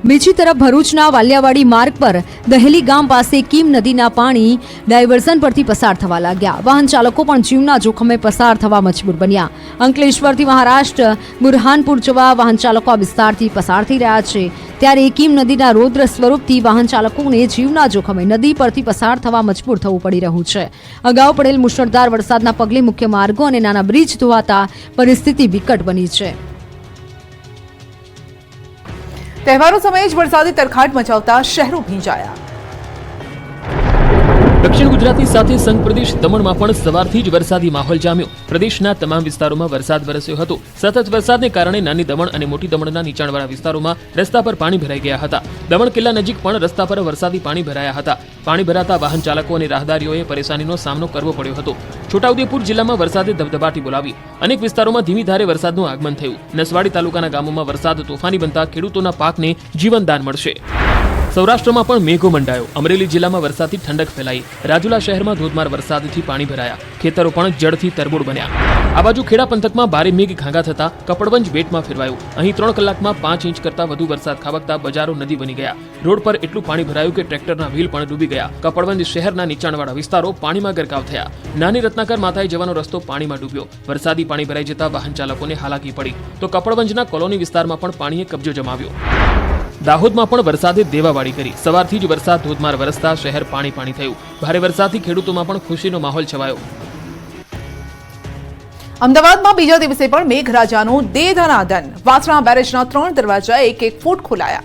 બીજી તરફ ભરૂચના વાલિયાવાડી માર્ગ પર દહેલી ગામ પાસે કીમ નદીના પાણી ડાયવર્ઝન પરથી પસાર થવા લાગ્યા. વાહન ચાલકો પણ જીવના જોખમે પસાર થવા મજબૂર બન્યા. અંકલેશ્વરથી મહારાષ્ટ્ર બુરહાનપુર જવા વાહન ચાલકો આ વિસ્તારથી પસાર થઈ રહ્યા છે. ત્યારે કીમ નદીના રૌદ્ર સ્વરૂપથી વાહન ચાલકોને જીવના જોખમે નદી પરથી પસાર થવા મજબૂર થવું પડી રહ્યું છે. અગાઉ પડેલ મુશળધાર વરસાદના પગલે મુખ્ય માર્ગો અને નાના બ્રિજ ધોવાતા પરિસ્થિતિ વિકટ બની છે. તહેવારો સમયે જ વરસાદી તરખાટ મચાવતા શહેરો ભીંજાયા. દક્ષિણ ગુજરાતની સાથે સંઘ પ્રદેશ દમણમાં પણ સવારથી જ વરસાદી માહોલ જામ્યો. પ્રદેશના તમામ વિસ્તારોમાં વરસાદ વરસ્યો હતો. સતત વરસાદને કારણે નાની દમણ અને મોટી દમણના નીચાણવાળા વિસ્તારોમાં રસ્તા પર પાણી ભરાઈ ગયા હતા. દમણ કિલ્લા નજીક પણ રસ્તા પર વરસાદી પાણી ભરાયા હતા. પાણી ભરાતા વાહન ચાલકો અને રાહદારીઓએ પરેશાનીનો સામનો કરવો પડ્યો હતો. છોટાઉદેપુર જિલ્લામાં વરસાદે ધબધબાટી બોલાવી. અનેક વિસ્તારોમાં ધીમી ધારે વરસાદનું આગમન થયું. નસવાડી તાલુકાના ગામોમાં વરસાદ તોફાની બનતા ખેડૂતોના પાકને જીવનદાન મળશે. સૌરાષ્ટ્રમાં પણ મેઘો મંડાયો. અમરેલી જિલ્લામાં વરસાદથી ઠંડક ફેલાઈ. રાજુલા શહેરમાં ધોધમાર વરસાદથી પાણી ભરાયા. ખેતરો પણ જળથી તરબોળ બન્યા. આ બાજુ ખેડા પંથકમાં ભારે મેઘ ઘાંગા થતા કપડવંજ બેટમાં ફેરવાયું. અહીં 3 કલાકમાં 5 ઇંચ કરતા વધુ વરસાદ ખાબકતા બજારો નદી બની ગયા. રોડ પર એટલું પાણી ભરાયું કે ટ્રેક્ટરના વ્હીલ પણ ડૂબી ગયા. કપડવંજ શહેરના નીચાણવાળા વિસ્તારો પાણીમાં ગરકાવ થયા. નાની રત્નાકર માતાએ જવાનો રસ્તો પાણીમાં ડૂબ્યો. વરસાદી પાણી ભરાઈ જતા વાહન ચાલકોને હાલાકી પડી. તો કપડવંજના કોલોની વિસ્તારમાં પણ પાણીએ કબજો જમાવ્યો. દાહોદમાં પણ વરસાદે દેવાવાળી કરી. સવારથી જ વરસાદ ધોધમાર વરસતા શહેર પાણી થયું. ભારે વરસાદથી ખેડૂતોમાં પણ ખુશીનો માહોલ છવાયો. અમદાવાદમાં બીજા દિવસે પણ મેઘરાજાનું દે ધનાધન. વાસણા બેરેજના 3 દરવાજા 1-1 ફૂટ ખોલાયા.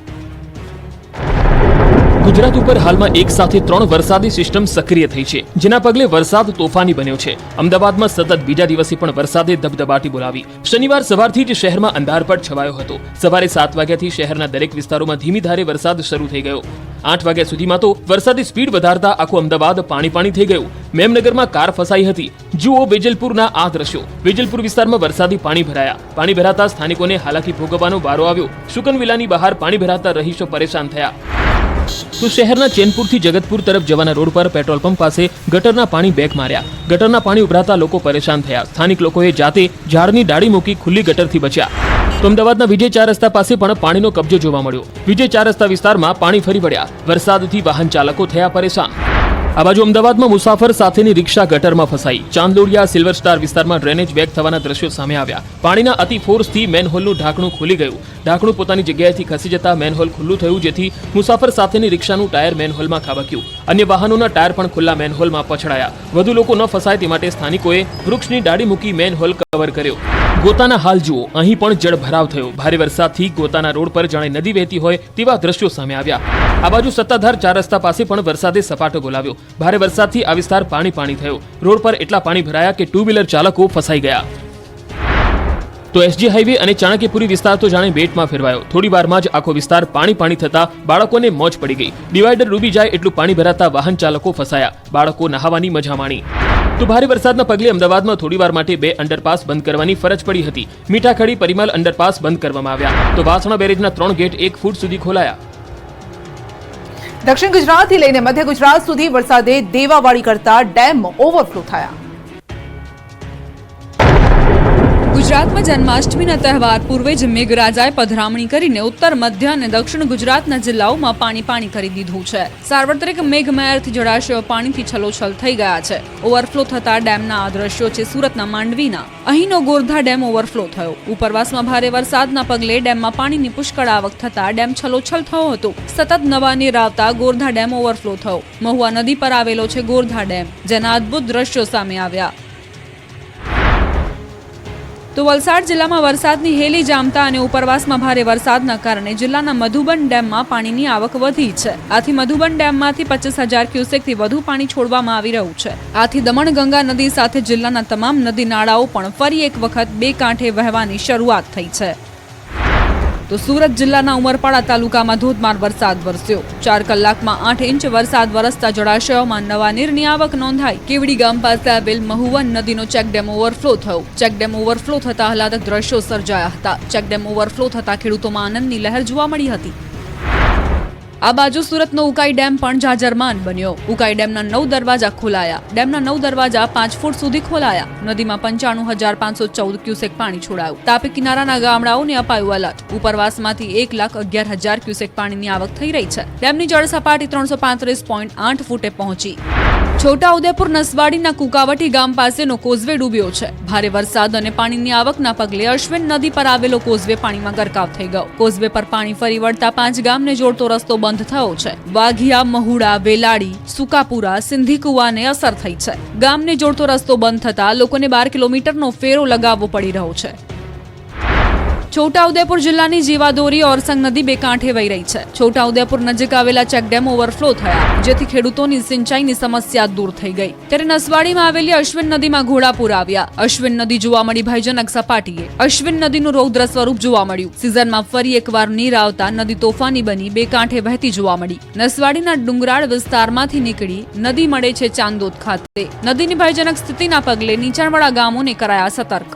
ગુજરાત ઉપર હાલમાં એક સાથે 3 વરસાદી સિસ્ટમ સક્રિય થઈ છે, જેના પગલે વરસાદ તોફાની બન્યો છે. અમદાવાદમાં સતત બીજા દિવસે પણ વરસાદે ધબધબાટી બોલાવી. શનિવાર સવારથી જ શહેરમાં અંધારપટ છવાયો હતો. સવારે 7 વાગ્યાથી શહેરના દરેક વિસ્તારોમાં ધીમી ધારે વરસાદ શરૂ થઈ ગયો. 8 વાગ્યા સુધીમાં તો વરસાદી સ્પીડ વધારતા આખું અમદાવાદ પાણી થઈ ગયું. મેમનગરમાં કાર ફસાઈ હતી. જુઓ વેજલપુરના આ દ્રશ્યો. વેજલપુર વિસ્તારમાં વરસાદી પાણી ભરાયા. પાણી ભરાતા સ્થાનિકોને હાલાકી ભોગવવાનો વારો આવ્યો. શુકનવિલાની બહાર પાણી ભરાતા રહીશો પરેશાન થયા. તો શહેરના ચેનપુરથી જગતપુર તરફ જવાના રોડ પર પેટ્રોલ પંપ પાસે ગટરના પાણી બેક માર્યા. ગટરના પાણી ઉભરાતા લોકો પરેશાન થયા. સ્થાનિક લોકોએ જાતે ઝાડની ડાળી મૂકી ખુલ્લી ગટરથી બચ્યા. તો અમદાવાદના વિજય 4 રસ્તા પાસે પણ પાણીનો કબજો જોવા મળ્યો. વિજય 4 રસ્તા વિસ્તારમાં પાણી ફરી વળ્યા. વરસાદથી વાહન ચાલકો થયા પરેશાન. આ બાજુ અમદાવાદમાં મુસાફર સાથેની રિક્ષા ગટરમાં ફસાઈ. ચાંદલોડિયા સિલ્વર સ્ટાર વિસ્તારમાં ડ્રેનેજ બેક થવાના દ્રશ્યો સામે આવ્યા. પાણીના અતિ ફોર્સથી મેનહોલનું ઢાંકણું ખુલી ગયું. ઢાંકણું પોતાની જગ્યાએથી ખસી જતા મેનહોલ ખુલ્લું થયું, જેથી મુસાફર સાથેની રિક્ષાનું ટાયર મેનહોલમાં ખાબક્યું. અન્ય વાહનોના ટાયર પણ ખુલ્લા મેનહોલમાં પછડાયા. વધુ લોકો ન ફસાય તે માટે સ્થાનિકોએ વૃક્ષની ડાળી મૂકી મેનહોલ કવર કર્યો. ગોતાના હાલ જુઓ. અહીં પણ જળ ભરાવ થયો. ભારે વરસાદથી ગોતાના રોડ પર જાણે નદી વહેતી હોય તેવા દ્રશ્યો સામે આવ્યા. આ બાજુ સત્તાધાર 4 રસ્તા પાસે પણ વરસાદે સપાટો બોલાવ્યો. ભારે વરસાદથી આ વિસ્તાર પાણી થયો. રોડ પર એટલા પાણી ભરાયા કે 2 વ્હીલર ચાલકો ફસાઈ ગયા. તો એસજી હાઈવે અને ચાણક્યપુરી વિસ્તાર તો જાણે બેટમાં ફેરવાયો. થોડી વારમાં જ આખો વિસ્તાર પાણી થતા બાળકોને મોજ પડી ગઈ. ડિવાઈડર ડૂબી જાય એટલું પાણી ભરાતા વાહન ચાલકો ફસાયા. બાળકો નહાવાની મજા માણી. તો ભારે વરસાદના પગલે અમદાવાદમાં થોડીવાર માટે 2 અંડરપાસ બંધ કરવાની ફરજ પડી હતી. મીઠાખડી પરિમલ અંડરપાસ બંધ કરવામાં આવ્યા. તો વાસણા બેરેજના 3 ગેટ 1 ફૂટ સુધી ખોલાયા. દક્ષિણ ગુજરાતથી લઈને મધ્ય ગુજરાત સુધી વરસાદે દેવાવાળી કરતા ડેમ ઓવરફ્લો થયા. ગુજરાતમાં જન્માષ્ટમીના તહેવાર પૂર્વે જ મેઘરાજાએ પધરામણી કરીને ઉત્તર મધ્ય અને દક્ષિણ ગુજરાતના જિલ્લાઓમાં પાણી કરી દીધું છે. સાર્વત્રિક મેઘમહેરથી જળાશયો પાણીથી છલોછલ થઈ ગયા છે. ઓવરફ્લો થતા ડેમના આ દ્રશ્યો છે સુરતના માંડવીના. અહીંનો ગોરધા ડેમ ઓવરફ્લો થયો. ઉપરવાસમાં ભારે વરસાદના પગલે ડેમમાં પાણીની પુષ્કળ આવક થતા ડેમ છલોછલ થયો હતો. સતત નવા નીર આવતા ગોરધા ડેમ ઓવરફ્લો થયો. મહુવા નદી પર આવેલો છે ગોરધા ડેમ, જેના અદ્ભુત દ્રશ્યો સામે આવ્યા. તો વલસાડ જિલ્લામાં વરસાદની હેલી જામતા અને ઉપરવાસમાં ભારે વરસાદના કારણે જિલ્લાના મધુબન ડેમમાં પાણીની આવક વધી છે. આથી મધુબન ડેમમાંથી 25,000 ક્યુસેકથી વધુ પાણી છોડવામાં આવી રહ્યું છે. આથી દમણગંગા નદી સાથે જિલ્લાના તમામ નદી નાળાઓ પણ ફરી એક વખત 2 કાંઠે વહેવાની શરૂઆત થઈ છે. તો સુરત જિલ્લાના ઉમરપાડા તાલુકામાં ધોધમાર વરસાદ વરસ્યો. 4 કલાકમાં 8 ઇંચ વરસાદ વરસતા જળાશયોમાં નવા નીરની આવક નોંધાઈ. કેવડી ગામ પાસે આવેલ મહુવન નદીનો ચેકડેમ ઓવરફ્લો થયો. ચેકડેમ ઓવરફ્લો થતા આહલાદક દ્રશ્યો સર્જાયા હતા. ચેકડેમ ઓવરફ્લો થતા ખેડૂતોમાં આનંદની લહેર જોવા મળી હતી. આ બાજુ સુરતનો ઉકાઈ ડેમ પણ જાજરમાન બન્યો. ઉકાઈ ડેમના 9 દરવાજા ખોલાયા. ડેમના 9 દરવાજા 5 ફૂટ સુધી ખોલાયા. નદીમાં 95,514 ક્યુસેક પાણી છોડાયું. તાપી કિનારાના ગામડાઓને અપાયું એલર્ટ. ઉપરવાસમાંથી 1,11,000 ક્યુસેક પાણીની આવક થઈ રહી છે. ડેમની જળ સપાટી 335.8 ફૂટે પહોંચી. છોટાઉદેપુર નસવાડીના કુકાવટી ગામ પાસેનો કોઝવે ડૂબ્યો છે. ભારે વરસાદ અને પાણીની આવકના પગલે અશ્વિન નદી પર આવેલો કોઝવે પાણીમાં ગરકાવ થઈ ગયો. કોઝવે પર પાણી ફરી વળતા 5 ગામને જોડતો રસ્તો બંધ થયો છે. વાઘિયા, મહુડા, વેલાડી, સુકાપુરા, સિંધી કુવાને અસર થઈ છે. ગામને જોડતો રસ્તો બંધ થતા લોકોને 12 કિલોમીટરનો ફેરો લગાવવો પડી રહ્યો છે. છોટાઉદેપુર જિલ્લાની જીવાદોરી ઓરસંગ નદી બે કાંઠે વહી રહી છે. છોટાઉદેપુર નજીક આવેલા ચેકડેમ ઓવરફ્લો થયા, જેથી ખેડૂતોની સિંચાઈની સમસ્યા દૂર થઈ ગઈ. ત્યારે નસવાડીમાં આવેલી અશ્વિન નદીમાં ઘોડાપુર આવ્યા. અશ્વિન નદી જોવા મળી ભયજનક સપાટીએ. અશ્વિન નદીનું રૌદ્ર સ્વરૂપ જોવા મળ્યું. સિઝનમાં ફરી એકવાર નીર આવતા નદી તોફાની બની બે કાંઠે વહેતી જોવા મળી. નસવાડીના ડુંગરાળ વિસ્તારમાંથી નીકળી નદી મળે છે ચાંદોદ ખાતે. નદીની ભયજનક સ્થિતિના પગલે નીચાણવાળા ગામોને કરાયા સતર્ક.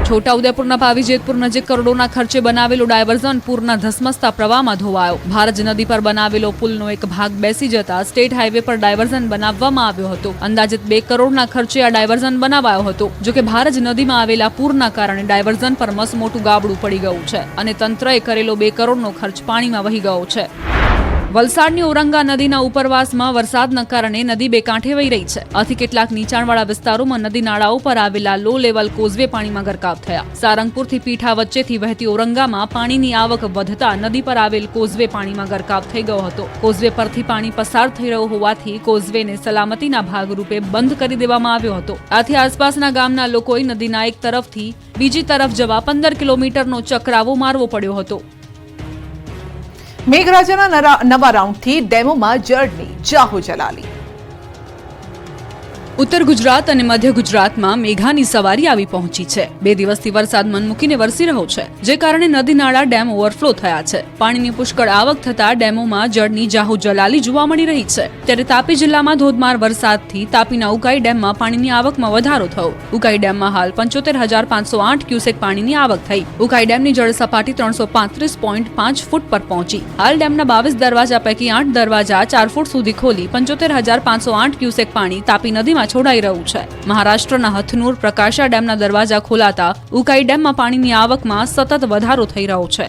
છોટાઉદેપુરના પાવીજેતપુર નજીક કરોડોના ખર્ચે બનાવેલો ડાયવર્ઝન પૂરના ધસમસતા પ્રવાહમાં ધોવાયો. ભારજ નદી પર બનાવેલો પુલનો એક ભાગ બેસી જતા સ્ટેટ હાઈવે પર ડાયવર્ઝન બનાવવામાં આવ્યો હતો. અંદાજિત 2 કરોડના ખર્ચે આ ડાયવર્ઝન બનાવાયો હતો. જોકે ભારજ નદીમાં આવેલા પૂરના કારણે ડાયવર્ઝન પર મસમોટું ગાબડું પડી ગયું છે અને તંત્રએ કરેલો 2 કરોડનો ખર્ચ પાણીમાં વહી ગયો છે. વલસાડની ઔરંગા નદીના ઉપરવાસમાં વરસાદના કારણે નદી બે કાંઠે વહી રહી છે. આથી કેટલાક નીચાણવાળા વિસ્તારોમાં નદી નાળાઓ પર આવેલા લો લેવલ કોઝવે પાણીમાં ગરકાવ થયા. સારંગપુરથી પીઠા વચ્ચેથી વહેતી ઔરંગામાં પાણીની આવક વધતા નદી પર આવેલ કોઝવે પાણીમાં ગરકાવ થઈ ગયો હતો. કોઝવે પરથી પાણી પસાર થઈ રહ્યો હોવાથી કોઝવેને સલામતીના ભાગરૂપે બંધ કરી દેવામાં આવ્યો હતો. આથી આસપાસના ગામના લોકોએ નદીના એક તરફથી બીજી તરફ જવા 15 કિલોમીટરનો ચક્રાવો મારવો પડ્યો હતો. મેઘરાજાના નવા રાઉન્ડથી ડેમોમાં જળની જાહો જલાલી. ઉત્તર ગુજરાત અને મધ્ય ગુજરાતમાં મેઘાની સવારી આવી પહોંચી છે. 2 દિવસથી વરસાદ મન મૂકીને વરસી રહ્યો છે, જે કારણે નદી નાળા ડેમ ઓવરફ્લો થયા છે. પાણીની પુષ્કળ આવક થતા ડેમોમાં જળની જાહો જલાલી જોવા મળી રહી છે. ત્યારે તાપી જિલ્લામાં ધોધમાર વરસાદથી તાપીના ઉકાઈ ડેમમાં પાણીની આવકમાં વધારો થયો. ઉકાઈ ડેમમાં હાલ 75,508 ક્યુસેક પાણીની આવક થઈ. ઉકાઈ ડેમની જળ સપાટી 335.5 ફૂટ પર પહોંચી. હાલ ડેમના 22 દરવાજા પૈકી 8 દરવાજા 4 ફૂટ સુધી ખોલી 75,508 ક્યુસેક પાણી તાપી નદીમાં છોડાઈ રહ્યું છે. મહારાષ્ટ્રના હથનુર પ્રકાશા ડેમના દરવાજા ખોલાતા ઉકાઈ ડેમમાં પાણીની આવકમાં સતત વધારો થઈ રહ્યો છે.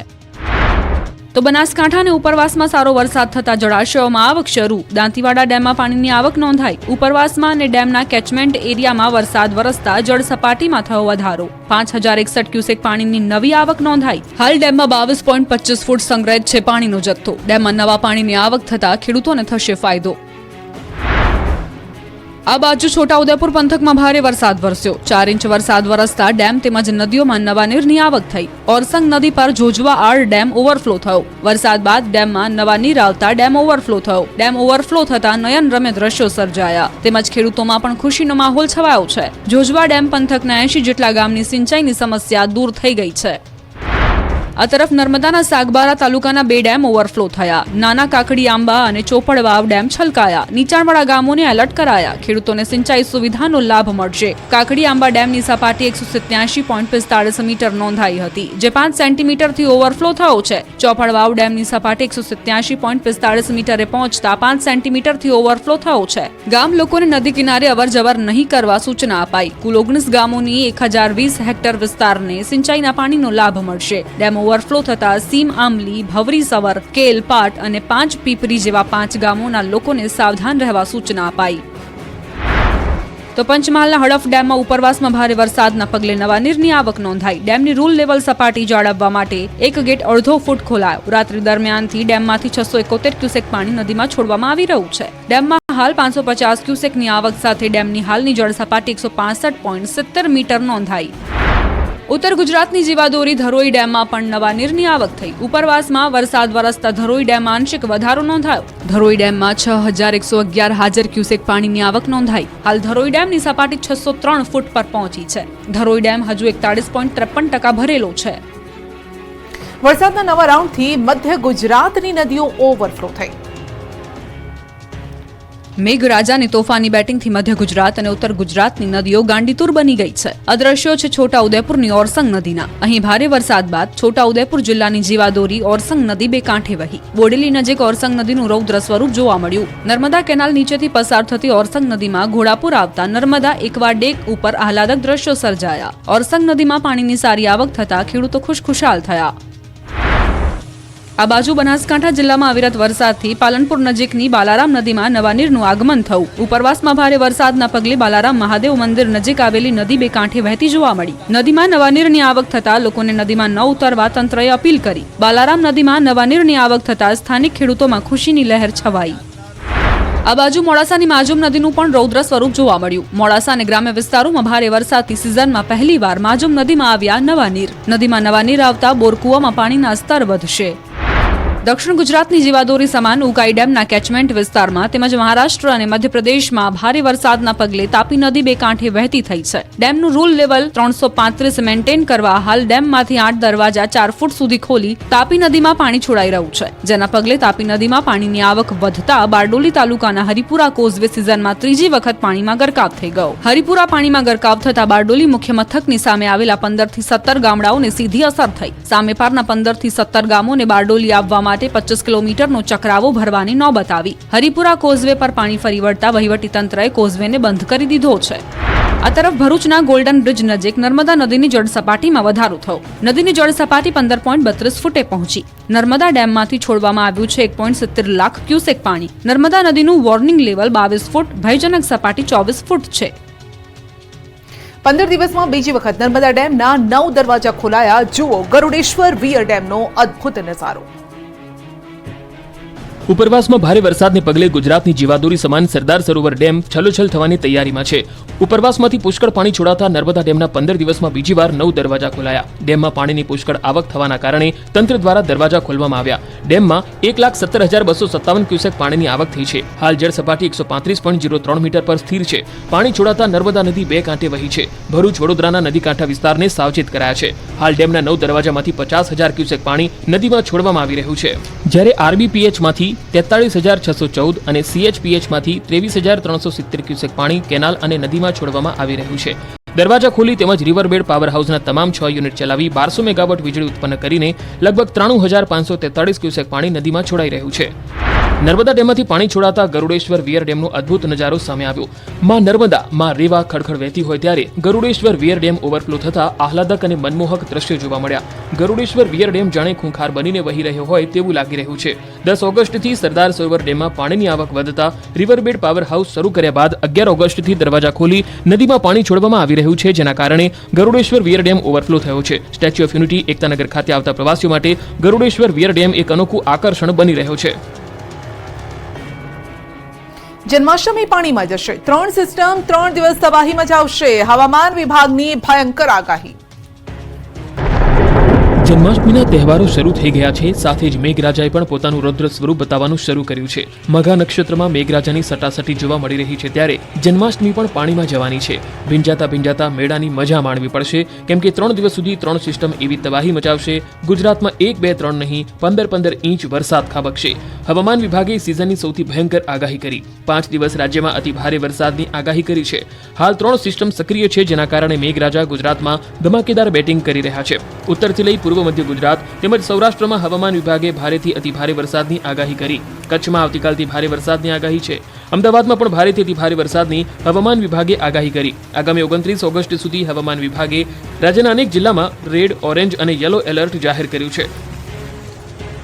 તો બનાસકાંઠા અને ઉપરવાસમાં સારો વરસાદ થતા જળાશયોમાં આવક શરૂ. દાંતીવાડા ડેમમાં પાણીની આવક નોંધાઈ. ઉપરવાસમાં અને ડેમના કેચમેન્ટ એરિયામાં વરસાદ વરસતા જળ સપાટીમાં થયો વધારો. 5,061 ક્યુસેક પાણીની નવી આવક નોંધાઈ. હાલ ડેમમાં 22.25 ફૂટ સંગ્રહિત છે પાણીનો જથ્થો. ડેમમાં નવા પાણીની આવક થતા ખેડૂતોને થશે ફાયદો. આ બાજુ છોટાઉદેપુર પંથકમાં ભારે વરસાદ વરસ્યો. 4 ઇંચ વરસાદ વરસતા ડેમ તેમજ નદીઓમાં નવા નીરની આવક થઈ. ઓરસંગ નદી પર જોજવા આર ડેમ ઓવરફ્લો થયો. વરસાદ બાદ ડેમમાં નવા નીર આવતા ડેમ ઓવરફ્લો થયો. ડેમ ઓવરફ્લો થતા નયનરમ્ય દ્રશ્યો સર્જાયા. તેમજ ખેડૂતોમાં પણ ખુશીનો માહોલ છવાયો છે. જોજવા ડેમ પંથકના 80 જેટલા ગામની સિંચાઈની સમસ્યા દૂર થઈ ગઈ છે. આ તરફ નર્મદાના સાગબારા તાલુકાના 2 ડેમ ઓવરફ્લો થયા. નાના કાકડી આંબા અને ચોપડવાવ ડેમ છલકાયા. નીચાણવાળા ગામોને એલર્ટ કરાયા. ખેડૂતોને સિંચાઈ સુવિધાનો લાભ મળશે. કાકડી આંબા ડેમની સપાટી 187.45 મીટર નોંધાઈ હતી, જે 5 સેન્ટીમીટરથી ઓવરફ્લો થયો છે. ચોપડવાવ ડેમની સપાટી 187.45 મીટરે પહોંચતા 5 સેન્ટીમીટરથી ઓવરફ્લો થયો છે. ગામ લોકોને નદી કિનારે અવરજવર નહીં કરવા સૂચના અપાઈ. કુલ 19 ગામોની 1020 હેક્ટર વિસ્તારને સિંચાઈના પાણીનો લાભ મળશે. ડેમ ઓવરફ્લો થતા સીમ આંબલી, ભવરી સવર, કેલ પાટ અને 5 પીપરી જેવા 5 ગામોના લોકોને સાવધાન રહેવા સૂચના અપાઈ. તો પંચમહાલના હડફ ડેમમાં ઉપરવાસમાં ભારે વરસાદના પગલે નવા નીરની આવક નોંધાઈ. ડેમની રૂલ લેવલ સપાટી જાળવવા માટે એક ગેટ અડધો ફૂટ ખોલાયો. રાત્રિ દરમિયાનથી ડેમમાંથી 671 ક્યુસેક પાણી નદીમાં છોડવામાં આવી રહ્યું છે. ડેમમાં હાલ 550 ક્યુસેકની આવક સાથે ડેમની હાલની જળ સપાટી 165.70 મીટર નોંધાઈ. ઉત્તર ગુજરાતની જીવાદોરી ધરોઈ ડેમમાં પણ નવા નીરની આવક થઈ. ઉપરવાસમાં વરસાદ વરસતા ધરોઈ ડેમમાં આંશિક વધારો નોંધાયો. ધરોઈ ડેમમાં 6,111 હાજર ક્યુસેક પાણીની આવક નોંધાઈ. હાલ ધરોઈ ડેમની સપાટી 603 ફૂટ પર પહોંચી છે. ધરોઈ ડેમ હજુ 41.53% ભરેલો છે. વરસાદના નવા રાઉન્ડથી મધ્ય ગુજરાતની નદીઓ ઓવરફ્લો થઈ. મેઘરાજાની તોફાની બેટિંગથી મધ્ય ગુજરાત અને ઉત્તર ગુજરાતની નદીઓ ગાંડીતુર બની ગઈ છે. આ દ્રશ્યો છે છોટાઉદેપુરની ઓરસંગ નદીના. અહીં ભારે વરસાદ બાદ છોટાઉદેપુર જિલ્લાની જીવાદોરી ઓરસંગ નદી બે કાંઠે વહી. બોડેલી નજીક ઓરસંગ નદીનું રૌદ્ર સ્વરૂપ જોવા મળ્યું. નર્મદા કેનાલ નીચેથી પસાર થતી ઓરસંગ નદીમાં ઘોડાપુર આવતા નર્મદા એકવા ડેક ઉપર આહલાદક દ્રશ્યો સર્જાયા. ઓરસંગ નદીમાં પાણીની સારી આવક થતા ખેડૂતો ખુશખુશાલ થયા. આ બાજુ બનાસકાંઠા જિલ્લામાં અવિરત વરસાદથી પાલનપુર નજીકની બાલારામ નદીમાં નવા નીરનું આગમન થયું. ઉપરવાસમાં ભારે વરસાદના પગલે બાલારામ મહાદેવ મંદિર નજીક આવેલી નદી બે કાંઠે વહેતી જોવા મળી. નદીમાં નવા નીરની આવક થતા લોકોને નદીમાં ન ઉતરવા તંત્રએ અપીલ કરી. બાલારામ નદીમાં નવા નીરની આવક થતા સ્થાનિક ખેડૂતોમાં ખુશીની લહેર છવાઈ. આ બાજુ મોડાસાની માજુમ નદીનું પણ રૌદ્ર સ્વરૂપ જોવા મળ્યું. મોડાસા અને ગ્રામ્ય વિસ્તારોમાં ભારે વરસાદથી સિઝનમાં પહેલીવાર માજુમ નદીમાં આવ્યા નવા નીર. નદીમાં નવા નીર આવતા બોરકુવામાં પાણીના સ્તર વધશે. દક્ષિણ ગુજરાતની જીવાદોરી સમાન ઉકાઈ ડેમના કેચમેન્ટ વિસ્તારમાં તેમજ મહારાષ્ટ્ર અને મધ્યપ્રદેશમાં ભારે વરસાદના પગલે તાપી નદી બે કાંઠે વહેતી થઈ છે. ડેમનું રૂલ લેવલ 335 મેન્ટેન કરવા હાલ ડેમમાંથી 8 દરવાજા 4 ફૂટ સુધી ખોલી તાપી નદીમાં પાણી છોડાઈ રહ્યું છે. જેના પગલે તાપી નદીમાં પાણીની આવક વધતા બારડોલી તાલુકાના હરિપુરા કોઝવે સિઝનમાં ત્રીજી વખત પાણીમાં ગરકાવ થઈ ગયો. હરિપુરા પાણીમાં ગરકાવ થતા બારડોલી મુખ્ય મથકની સામે આવેલા 15 થી 17 ગામડાઓને સીધી અસર થઈ. સામે પારના 15 થી 17 ગામોને બારડોલી આવવા માટે 25 કિલોમીટરનો ચક્રાવો ભરવાની નોબત આવી. હરિપુરા કોઝવે પર પાણી ફરી વળતા વહીવટીતંત્રએ કોઝવેને બંધ કરી દીધો છે. આ તરફ ભરૂચના ગોલ્ડન બ્રિજ નજીક નર્મદા નદીની જળસપાટીમાં વધારો થયો. નદીની જળસપાટી 15.32 ફૂટે પહોંચી. નર્મદા ડેમમાંથી છોડવામાં આવ્યું છે 1.70 લાખ ક્યુસેક પાણી. નર્મદા નદીનું વોર્નિંગ લેવલ 22 ફૂટ, ભયજનક સપાટી 24 ફૂટ છે. 15 દિવસમાં બીજી વખત નર્મદા ડેમના 9 દરવાજા ખોલાયા. જુઓ ગરુડેશ્વર વીર ડેમનો અદ્ભુત નજારો. ઉપરવાસમાં ભારે વરસાદને પગલે ગુજરાતની જીવાદોરી સમાન સરદાર સરોવર ડેમ છલોછલ થવાની તૈયારીમાં છે. ઉપરવાસમાંથી પુષ્કળ પાણી છોડાતા નર્મદા ડેમના 15 દિવસમાં બીજી વાર 9 દરવાજા ખોલાયા. ડેમમાં પાણીની પુષ્કળ આવક થવાના કારણે તંત્ર દ્વારા દરવાજા ખોલવામાં આવ્યા. ડેમમાં 1,17,257 ક્યુસેક પાણીની આવક થઈ છે. હાલ જળ સપાટી 135.03 મીટર પર સ્થિર છે. પાણી છોડાતા નર્મદા નદી બે કાંઠે વહી છે. ભરૂચ વડોદરાના નદી કાંઠા વિસ્તારને સાવચેત કરાયા છે. હાલ ડેમના 9 દરવાજામાંથી 50,000 ક્યુસેક પાણી નદીમાં છોડવામાં આવી રહ્યું છે. જ્યારે આરબીપીએચમાંથી 43,614 અને સીએચપીએચમાંથી 23,370 ક્યુસેક પાણી કેનાલ અને નદીમાં છોડવામાં આવી રહ્યું છે. દરવાજા ખોલી તેમજ રિવરબેડ પાવર હાઉસના તમામ 6 યુનિટ ચલાવી 1200 મેગાવોટ વીજળી ઉત્પન્ન કરીને લગભગ 93,543 ક્યુસેક પાણી નદીમાં છોડાઈ રહ્યું છે. નર્મદા ડેમમાંથી પાણી છોડાતા ગરુડેશ્વર વિયર ડેમનો અદ્ભુત નજારો સામે આવ્યો. માં નર્મદા માં રેવા ખડખડ વહેતી હોય ત્યારે ગરુડેશ્વર વિયર ડેમ ઓવરફ્લો થતા આહલાદક અને મનમોહક દ્રશ્યો જોવા મળ્યા. ગરુડેશ્વર વિયર ડેમ જાણે ખૂંખાર બનીને વહી રહ્યો હોય તેવું લાગી રહ્યું છે. 10 ઓગસ્ટથી સરદાર સરોવર ડેમમાં પાણીની આવક વધતા રિવરબેડ પાવર હાઉસ શરૂ કર્યા બાદ 11 ઓગસ્ટથી દરવાજા ખોલી નદીમાં પાણી છોડવામાં આવી રહ્યું છે, જેના કારણે ગરુડેશ્વર વિયર ડેમ ઓવરફ્લો થયો છે. સ્ટેચ્યુ ઓફ યુનિટી એકતાનગર ખાતે આવતા પ્રવાસીઓ માટે ગરુડેશ્વર વિયર ડેમ એક અનોખું આકર્ષણ બની રહ્યો છે. જન્માષ્ટમી પાણીમાં જશે. 3 સિસ્ટમ 3 દિવસ તબાહી મચાવશે. હવામાન વિભાગની ભયંકર આગાહી. જન્માષ્ટમીના તહેવારો શરૂ થઈ ગયા છે. સાથે જ મેઘરાજાએ પણ પોતાનું રૌદ્ર સ્વરૂપ બતાવવાનું શરૂ કર્યું છે. મઘા નક્ષત્રમાં મેઘરાજાની સટાસટી જોવા મળી રહી છે ત્યારે જન્માષ્ટમી પણ પાણીમાં જવાની છે. ભીંજાતા મેળાની મજા માણવી પડશે, કેમ કે 3 દિવસ સુધી 3 સિસ્ટમ એવી તબાહી મચાવશે. ગુજરાતમાં 1, 2, 3 નહીં 15 ઇંચ વરસાદ ખાબકશે. હવામાન વિભાગે સિઝનની સૌથી ભયંકર આગાહી કરી. 5 દિવસ રાજ્યમાં અતિ ભારે વરસાદની આગાહી કરી છે. હાલ 3 સિસ્ટમ સક્રિય છે, જેના કારણે મેઘરાજા ગુજરાતમાં ધમાકેદાર બેટિંગ કરી રહ્યા છે. ઉત્તરથી લઈ પૂર્વ મધ્ય ગુજરાત તેમજ સૌરાષ્ટ્રમાં હવામાન વિભાગે ભારેથી અતિ ભારે વરસાદની આગાહી કરી. કચ્છમાં આવતીકાલથી ભારે વરસાદની આગાહી છે. અમદાવાદમાં પણ ભારેથી અતિ ભારે વરસાદની હવામાન વિભાગે આગાહી કરી. આગામી 29 ઓગસ્ટ સુધી હવામાન વિભાગે રાજ્યના અનેક જિલ્લામાં રેડ, ઓરેન્જ અને યલો એલર્ટ જાહેર કર્યું છે.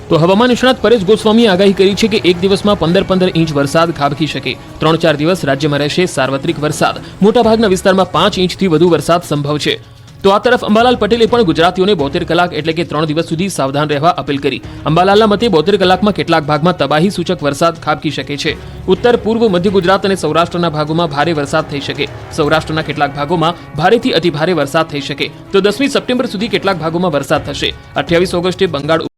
તો હવામાન નિષ્ણાત પરેશ ગોસ્વામીએ આગાહી કરી છે કે એક દિવસમાં 15 ઇંચ વરસાદ ખાબકી શકે. 3-4 દિવસ રાજ્યમાં રહેશે સાર્વત્રિક વરસાદ. મોટાભાગના વિસ્તારમાં 5 ઇંચથી વધુ વરસાદ સંભવ છે. તો આ તરફ અંબાલાલ પટેલે પણ ગુજરાતીઓને 72 કલાક એટલે કે 3 દિવસ સુધી સાવધાન રહેવા અપીલ કરી. અંબાલાલના મતે 72 કલાકમાં કેટલાક ભાગમાં તબાહી સૂચક વરસાદ ખાબકી શકે છે. ઉત્તર પૂર્વ મધ્ય ગુજરાત અને સૌરાષ્ટ્રના ભાગોમાં ભારે વરસાદ થઈ શકે. સૌરાષ્ટ્રના કેટલાક ભાગોમાં ભારેથી અતિ ભારે વરસાદ થઈ શકે. તો 10મી સપ્ટેમ્બર સુધી કેટલાક ભાગોમાં વરસાદ થશે. 28 ઓગસ્ટે બંગાળ